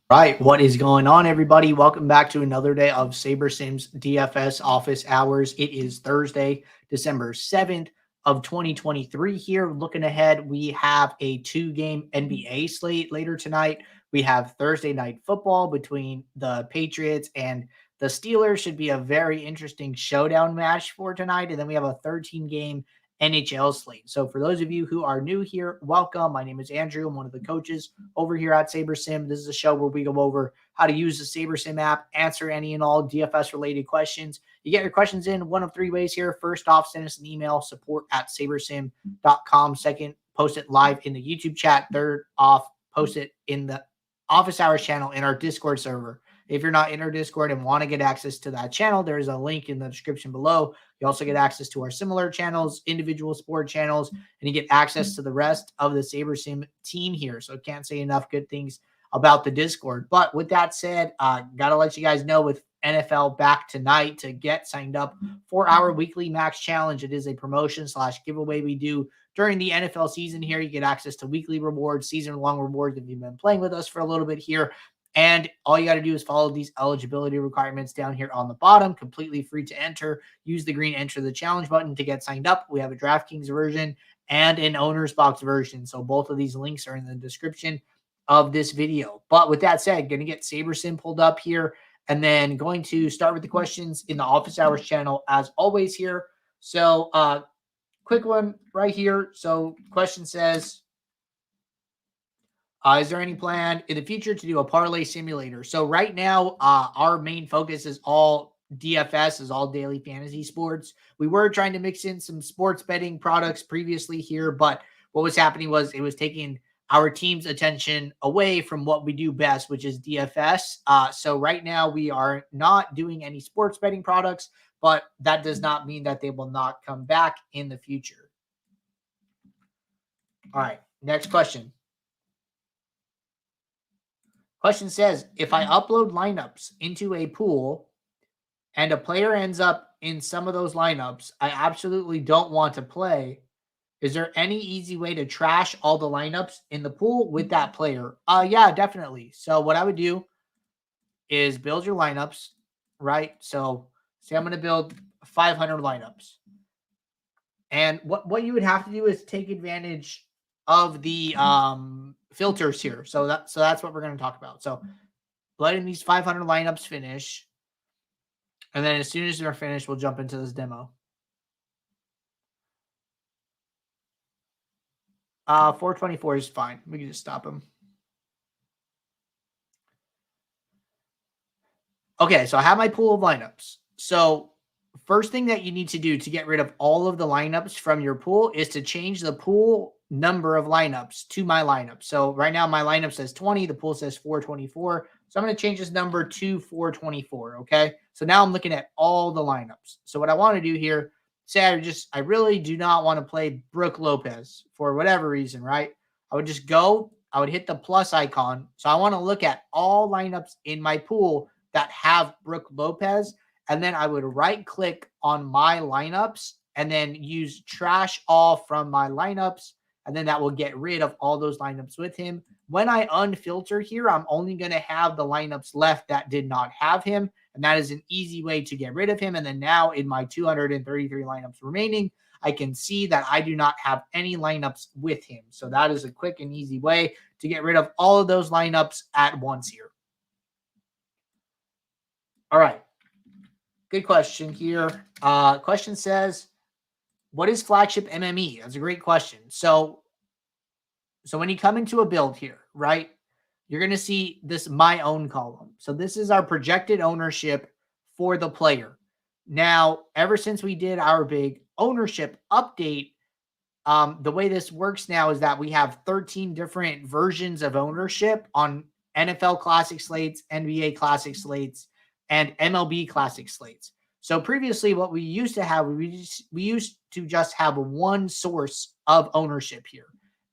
Right. What is going on, everybody? Welcome back to another day of Saber Sims DFS office hours. It is Thursday, December 7th of 2023 here. Looking ahead, we have a two-game NBA slate later tonight. We have Thursday night football between the Patriots and the Steelers. Should be a very interesting showdown match for tonight. And then we have a 13-game NHL slate. So for those of you who are new here, welcome. My name is Andrew. I'm one of the coaches over here at SaberSim. This is a show where we go over how to use the SaberSim app, answer any and all DFS related questions. You get your questions in one of three ways here. First off, send us an email, support@sabersim.com. Second, post it live in the YouTube chat. Third off, post it in the office hours channel in our Discord server. If you're not in our Discord and want to get access to that channel, there is a link in the description below. You also get access to our similar channels, individual sport channels, and you get access to the rest of the SaberSim team here. So I can't say enough good things about the Discord. But with that said, got to let you guys know with NFL back tonight to get signed up for our weekly max challenge. It is a promotion / giveaway we do during the NFL season here. You get access to weekly rewards, season-long rewards if you've been playing with us for a little bit here. And all you got to do is follow these eligibility requirements down here on the bottom, completely free to enter. Use the green enter the challenge button to get signed up. We have a DraftKings version and an owner's box version. So both of these links are in the description of this video. But with that said, going to get SaberSim pulled up here and then going to start with the questions in the office hours channel as always here. So quick one right here. So question says, is there any plan in the future to do a parlay simulator? So right now, our main focus is all DFS, is all daily fantasy sports. We were trying to mix in some sports betting products previously here, but what was happening was it was taking our team's attention away from what we do best, which is DFS. So right now we are not doing any sports betting products, but that does not mean that they will not come back in the future. All right, next question. Question says, if I upload lineups into a pool and a player ends up in some of those lineups I absolutely don't want to play, is there any easy way to trash all the lineups in the pool with that player? Yeah, definitely. So what I would do is build your lineups, right? So say I'm going to build 500 lineups. And what you would have to do is take advantage of the filters here. So that's what we're going to talk about. So letting these 500 lineups finish. And then as soon as they're finished, we'll jump into this demo. 424 is fine. We can just stop them. Okay, so I have my pool of lineups. So first thing that you need to do to get rid of all of the lineups from your pool is to change the pool number of lineups to my lineup. So right now my lineup says 20, the pool says 424. So I'm going to change this number to 424, okay? So now I'm looking at all the lineups. So what I want to do here, say I really do not want to play Brooke Lopez for whatever reason, right? I would just go, I would hit the plus icon. So I want to look at all lineups in my pool that have Brooke Lopez, and then I would right click on my lineups and then use trash all from my lineups. And then that will get rid of all those lineups with him. When I unfilter here, I'm only going to have the lineups left that did not have him. And that is an easy way to get rid of him. And then now in my 233 lineups remaining, I can see that I do not have any lineups with him. So that is a quick and easy way to get rid of all of those lineups at once here. All right. Good question here. Question says, what is flagship MME? That's a great question. So when you come into a build here, right, you're going to see this my own column. So this is our projected ownership for the player. Now, ever since we did our big ownership update, the way this works now is that we have 13 different versions of ownership on NFL Classic slates, NBA Classic slates, and MLB Classic slates. So previously what we used to have, we used to just have one source of ownership here.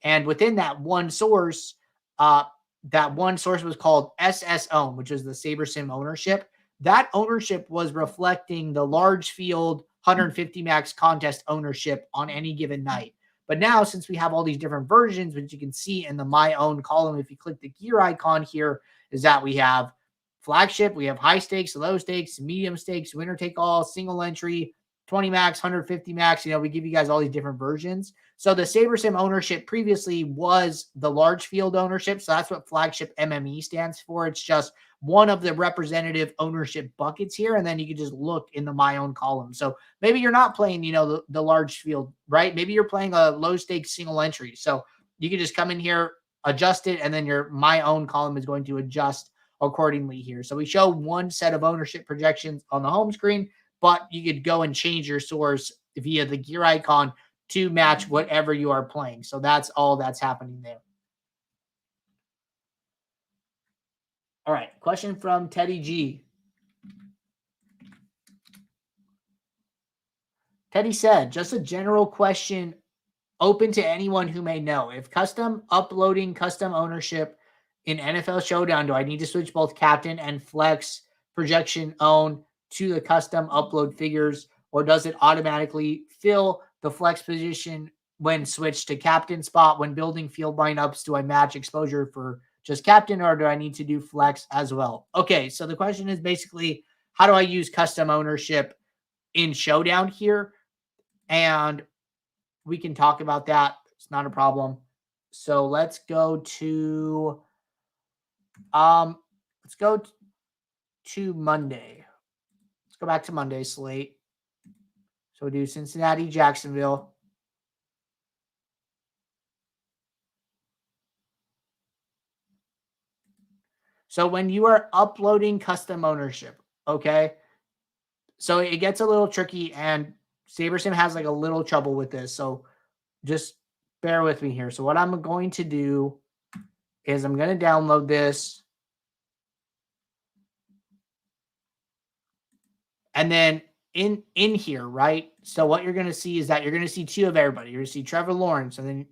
And within that one source was called SS Own, which is the SaberSim ownership. That ownership was reflecting the large field 150 max contest ownership on any given night. But now, since we have all these different versions, which you can see in the My Own column, if you click the gear icon here, is that we have flagship, we have high stakes, low stakes, medium stakes, winner take all, single entry, 20 max, 150 max. We give you guys all these different versions. So the SaberSim ownership previously was the large field ownership. So that's what flagship MME stands for. It's just one of the representative ownership buckets here. And then you can just look in the my own column. So maybe you're not playing, the large field, right? Maybe you're playing a low stakes single entry. So you can just come in here, adjust it, and then your my own column is going to adjust accordingly here. So we show one set of ownership projections on the home screen, but you could go and change your source via the gear icon to match whatever you are playing. So that's all that's happening there. All right, question from Teddy G. Teddy said, just a general question open to anyone who may know. If uploading custom ownership in NFL Showdown, do I need to switch both captain and flex projection own to the custom upload figures, or does it automatically fill the flex position when switched to captain spot? When building field lineups, do I match exposure for just captain, or do I need to do flex as well? Okay, so the question is basically, how do I use custom ownership in Showdown here? And we can talk about that. It's not a problem. So let's go to Monday. Let's go back to Monday slate. So we'll do Cincinnati, Jacksonville. So when you are uploading custom ownership, okay, so it gets a little tricky, and SaberSim has like a little trouble with this. So just bear with me here. So what I'm going to do is I'm going to download this. And then in here, right? So what you're going to see is that you're going to see two of everybody. You're going to see Trevor Lawrence, and then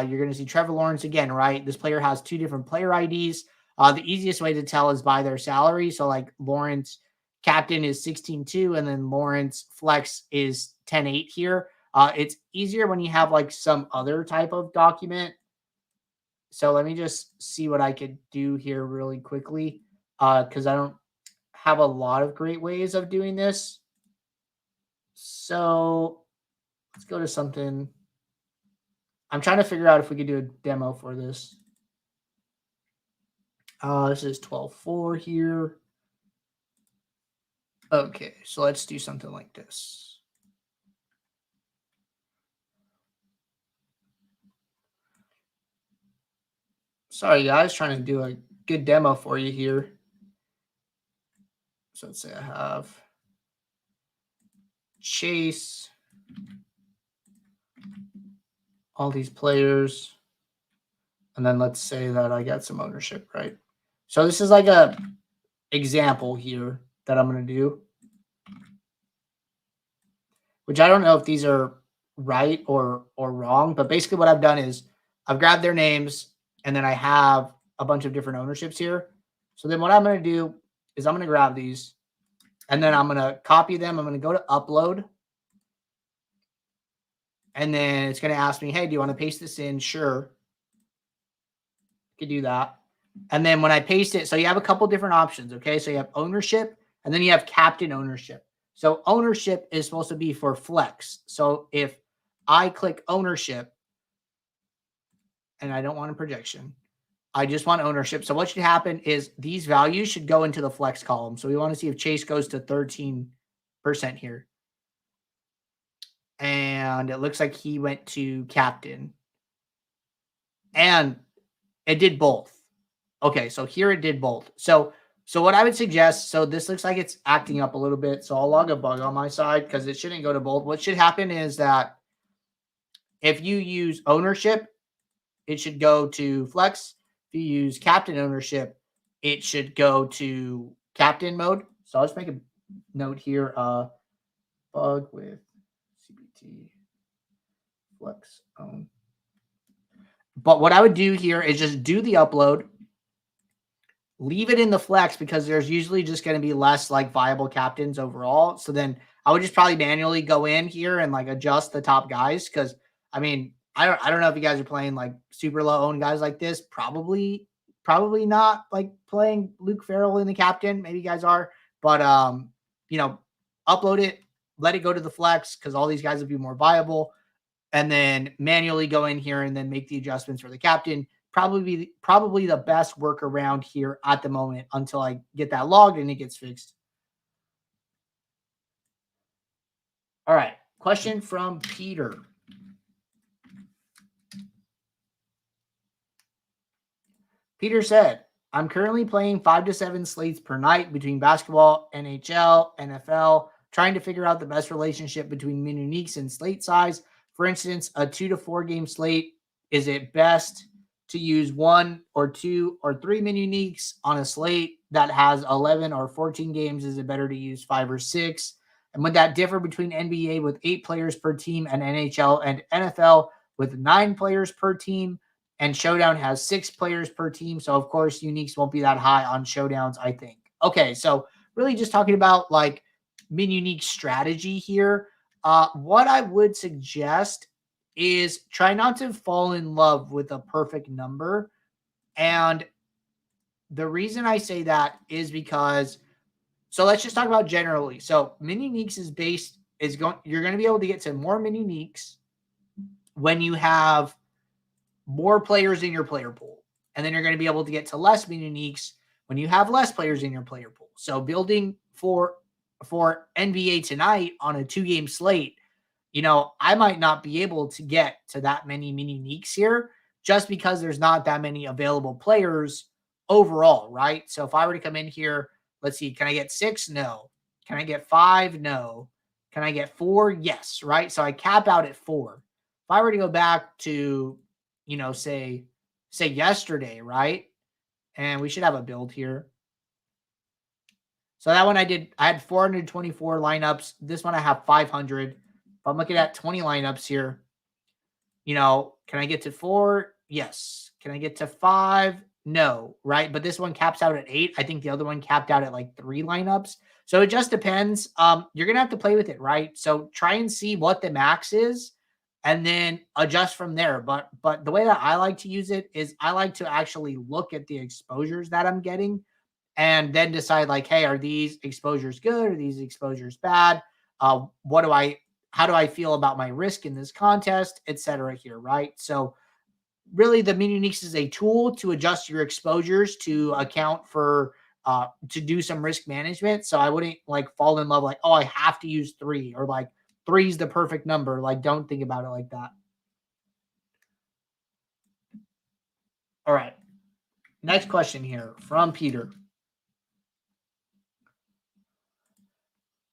you're going to see Trevor Lawrence again, right? This player has two different player IDs. The easiest way to tell is by their salary. So like Lawrence captain is 16.2, and then Lawrence flex is 10.8 here. It's easier when you have like some other type of document. So let me just see what I could do here really quickly, because I don't have a lot of great ways of doing this. So let's go to something. I'm trying to figure out if we could do a demo for this. This is 12.4 here. Okay, so let's do something like this. Sorry, guys, trying to do a good demo for you here. So let's say I have Chase, all these players, and then let's say that I got some ownership, right? So this is like a example here that I'm going to do, which I don't know if these are right or wrong, but basically what I've done is I've grabbed their names, and then I have a bunch of different ownerships here. So then what I'm going to do is I'm going to grab these, and then I'm going to copy them. I'm going to go to upload, and then it's going to ask me, hey, do you want to paste this in? Sure. You can do that. And then when I paste it, so you have a couple different options, okay? So you have ownership, and then you have captain ownership. So ownership is supposed to be for flex. So if I click ownership, and I don't want a projection, I just want ownership. So what should happen is these values should go into the flex column. So we want to see if Chase goes to 13% here. And it looks like he went to captain. And it did both. Okay, so here it did both. So what I would suggest, so this looks like it's acting up a little bit. So I'll log a bug on my side because it shouldn't go to both. What should happen is that if you use ownership, it should go to flex. If you use captain ownership, it should go to captain mode. So I'll just make a note here. Bug with CBT flex own. But what I would do here is just do the upload, leave it in the flex because there's usually just going to be less like viable captains overall. So then I would just probably manually go in here and like adjust the top guys. Cause I mean, I don't know if you guys are playing like super low owned guys like this. Probably probably not like playing Luke Farrell in the captain. Maybe you guys are, but you know, upload it, let it go to the flex because all these guys will be more viable, and then manually go in here and then make the adjustments for the captain. Probably the best workaround here at the moment until I get that logged and it gets fixed. All right. Question from Peter. Peter said, I'm currently playing 5 to 7 slates per night between basketball, NHL, NFL, trying to figure out the best relationship between min uniques and slate size. For instance, a 2 to 4 game slate, is it best to use 1 or 2 or 3 min uniques on a slate that has 11 or 14 games? Is it better to use 5 or 6? And would that differ between NBA with 8 players per team and NHL and NFL with 9 players per team? And Showdown has 6 players per team. So, of course, uniques won't be that high on Showdowns, I think. Okay, so really just talking about like min unique strategy here. What I would suggest is try not to fall in love with a perfect number. And the reason I say that is because, so let's just talk about generally. So min uniques you're going to be able to get to more min uniques when you have more players in your player pool. And then you're going to be able to get to less min uniques when you have less players in your player pool. So building for NBA tonight on a 2-game slate, I might not be able to get to that many min uniques here just because there's not that many available players overall, right? So if I were to come in here, let's see, can I get 6? No. Can I get 5? No. Can I get 4? Yes, right? So I cap out at 4. If I were to go back to, say yesterday, right? And we should have a build here. So that one I had 424 lineups. This one I have 500. If I'm looking at 20 lineups here, can I get to 4? Yes. Can I get to 5? No, right? But this one caps out at 8. I think the other one capped out at like 3 lineups. So it just depends. You're going to have to play with it, right? So try and see what the max is and then adjust from there. But the way that I like to use it is I like to actually look at the exposures that I'm getting and then decide like, hey, are these exposures good? Are these exposures bad? How do I feel about my risk in this contest, et cetera here, right? So really the min uniques is a tool to adjust your exposures to account for, to do some risk management. So I wouldn't like fall in love like, oh, I have to use 3 or like 3 is the perfect number. Like, don't think about it like that. All right. Next question here from Peter.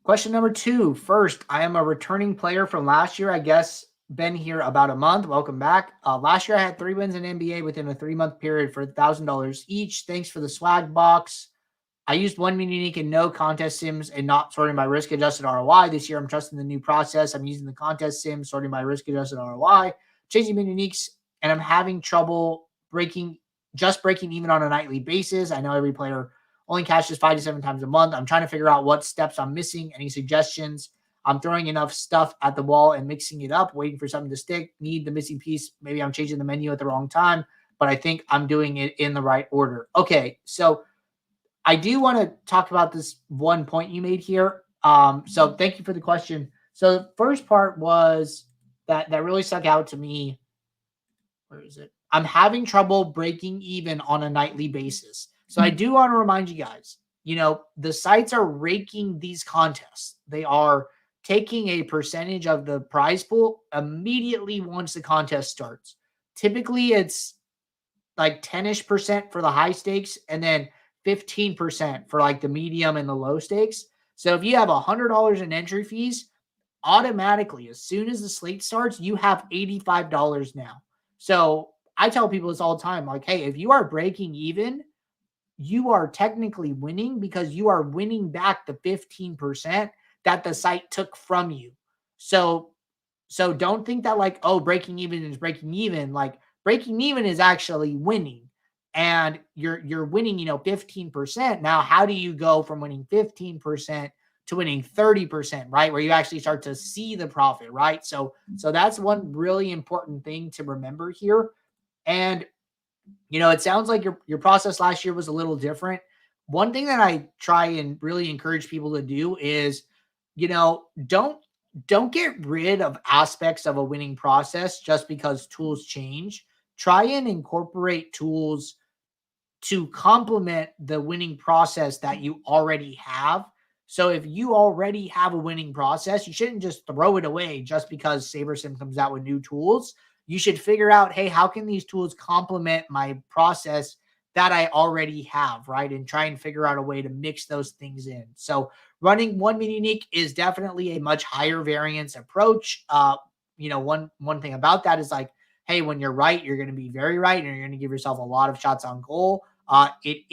Question number 2. First, I am a returning player from last year. I guess been here about a month. Welcome back. Last year I had 3 wins in NBA within a 3-month period for $1,000 each. Thanks for the swag box. I used 1 min unique and no contest sims and not sorting by risk adjusted ROI. This year I'm trusting the new process. I'm using the contest sim, sorting by risk adjusted ROI, changing min uniques, and I'm having trouble breaking even on a nightly basis. I know every player only cashes 5 to 7 times a month. I'm trying to figure out what steps I'm missing. Any suggestions? I'm throwing enough stuff at the wall and mixing it up, waiting for something to stick. Need the missing piece. Maybe I'm changing the menu at the wrong time, but I think I'm doing it in the right order. Okay, so I do want to talk about this one point you made here. So thank you for the question. So the first part was that really stuck out to me. Where is it? I'm having trouble breaking even on a nightly basis. So I do want to remind you guys, the sites are raking these contests. They are taking a percentage of the prize pool immediately once the contest starts. Typically, it's like 10-ish% for the high stakes and then 15% for like the medium and the low stakes. So if you have $100 in entry fees, automatically, as soon as the slate starts, you have $85 now. So I tell people this all the time, like, hey, if you are breaking even, you are technically winning because you are winning back the 15% that the site took from you. So don't think that like, oh, breaking even is breaking even. Like breaking even is actually winning. And you're winning, 15%. Now, how do you go from winning 15% to winning 30%, right? Where you actually start to see the profit, right? So that's one really important thing to remember here. And It sounds like your process last year was a little different. One thing that I try and really encourage people to do is, don't get rid of aspects of a winning process just because tools change. Try and incorporate tools to complement the winning process that you already have. So if you already have a winning process, you shouldn't just throw it away just because SaberSim comes out with new tools. You should figure out, hey, how can these tools complement my process that I already have, right? And try and figure out a way to mix those things in. So running one mini unique is definitely a much higher variance approach. One thing about that is like, hey, when you're right, you're going to be very right, and you're going to give yourself a lot of shots on goal. It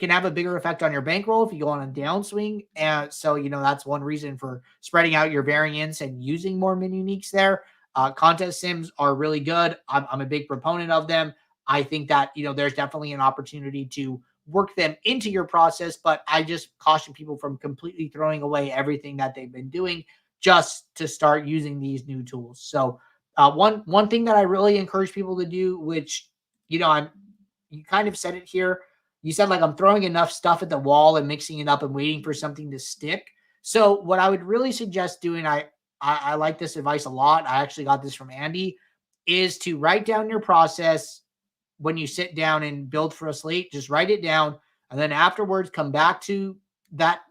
can have a bigger effect on your bankroll if you go on a downswing. And so, that's one reason for spreading out your variance and using more mini uniques there. Contest sims are really good. I'm a big proponent of them. I think that, there's definitely an opportunity to work them into your process, but I just caution people from completely throwing away everything that they've been doing just to start using these new tools. So one thing that I really encourage people to do, which, you kind of said it here. You said, like, I'm throwing enough stuff at the wall and mixing it up and waiting for something to stick. So what I would really suggest doing, I like this advice a lot. I actually got this from Andy, is to write down your process when you sit down and build for a slate. Just write it down, and then afterwards come back to that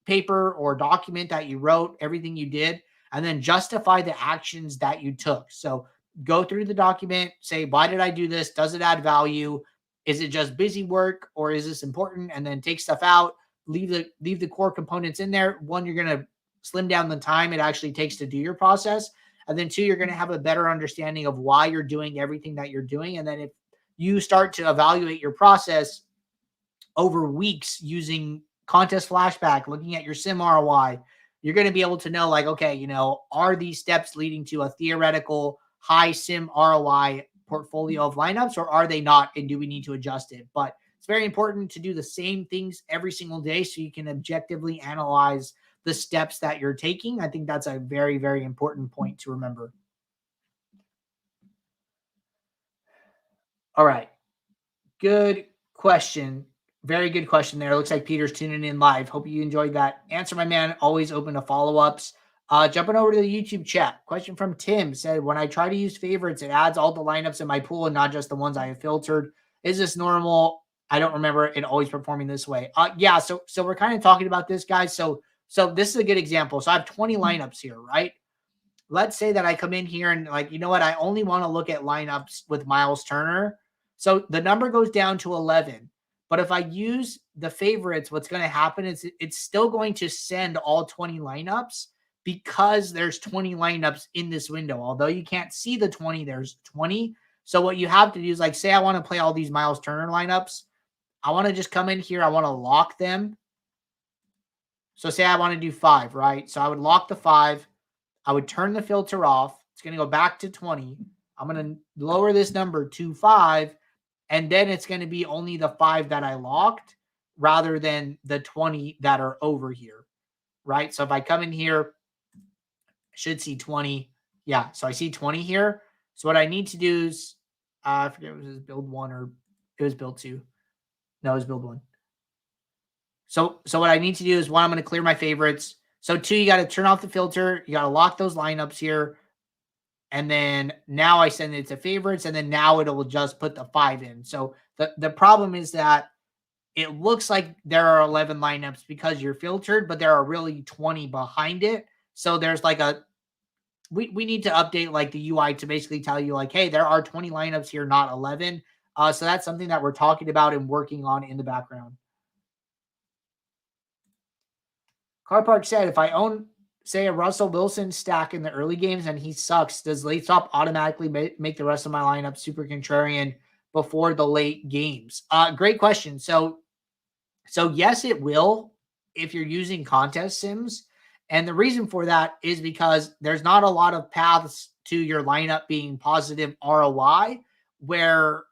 paper or document that you wrote, everything you did, and then justify the actions that you took. So go through the document, say, why did I do this? Does it add value? Is it just busy work, or is this important? And then take stuff out, leave the core components in there. One, you're going to slim down the time it actually takes to do your process. And then two, you're going to have a better understanding of why you're doing everything that you're doing. And then if you start to evaluate your process over weeks using contest flashback, looking at your sim ROI, you're going to be able to know, like, okay, are these steps leading to a theoretical high sim ROI portfolio of lineups, or are they not? And do we need to adjust it? But it's very important to do the same things every single day so you can objectively analyze the steps that you're taking. I think that's a very, very important point to remember. All right. Good question. Very good question there. Looks like Peter's tuning in live. Hope you enjoyed that answer, my man. Always open to follow-ups. Jumping over to the YouTube chat. Question from Tim said, when I try to use favorites, it adds all the lineups in my pool and not just the ones I have filtered. Is this normal? I don't remember it always performing this way. Yeah, so we're kind of talking about this, guys. So this is a good example. So I have 20 lineups here, right? Let's say that I come in here and, like, you know what? I only want to look at lineups with Miles Turner. So the number goes down to 11. But if I use the favorites, what's going to happen is it's still going to send all 20 lineups, because there's 20 lineups in this window. Although you can't see the 20, there's 20. So what you have to do is, like, say I want to play all these Miles Turner lineups. I want to just come in here. I want to lock them. So say I want to do 5, right? So I would lock the 5. I would turn the filter off. It's going to go back to 20. I'm going to lower this number to 5. And then it's going to be only the 5 that I locked rather than the 20 that are over here, right? So if I come in here, I should see 20. Yeah, so I see 20 here. So what I need to do is, I forget if it was build 1 or it was build 2. No, it was build 1. So what I need to do is, 1, I'm going to clear my favorites. So 2, you got to turn off the filter. You got to lock those lineups here. And then now I send it to favorites, and then now it will just put the 5 in. So the problem is that it looks like there are 11 lineups because you're filtered, but there are really 20 behind it. So there's like we need to update, like, the UI to basically tell you, like, hey, there are 20 lineups here, not 11. So that's something that we're talking about and working on in the background. Car Park said, if I own, say, a Russell Wilson stack in the early games and he sucks, does late stop automatically make the rest of my lineup super contrarian before the late games? Great question. So yes, it will if you're using contest sims. And the reason for that is because there's not a lot of paths to your lineup being positive ROI where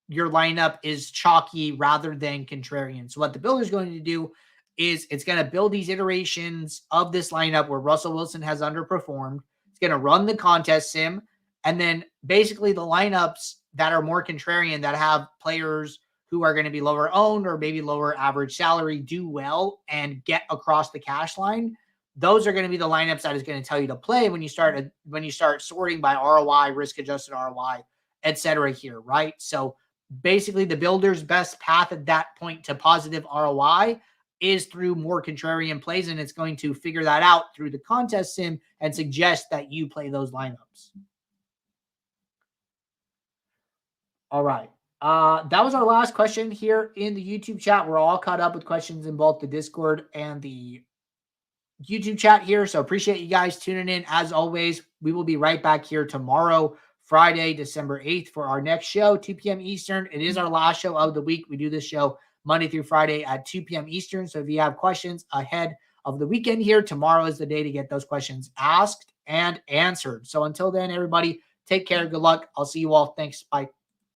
your lineup is chalky rather than contrarian. So what the builder is going to do is it's going to build these iterations of this lineup where Russell Wilson has underperformed. It's going to run the contest sim, and then basically the lineups that are more contrarian, that have players who are going to be lower owned or maybe lower average salary do well and get across the cash line, those are going to be the lineups that is going to tell you to play when you start sorting by ROI, risk adjusted ROI, etc. here, right? So basically the builder's best path at that point to positive ROI is through more contrarian plays, and it's going to figure that out through the contest sim and suggest that you play those lineups. All right. That was our last question here in the YouTube chat. We're all caught up with questions in both the Discord and the YouTube chat here. So appreciate you guys tuning in. As always, we will be right back here tomorrow, Friday, December 8th, for our next show, 2 p.m. Eastern. It is our last show of the week. We do this show Monday through Friday at 2 p.m. Eastern. So if you have questions ahead of the weekend here, tomorrow is the day to get those questions asked and answered. So until then, everybody, take care. Good luck. I'll see you all. Thanks. Bye.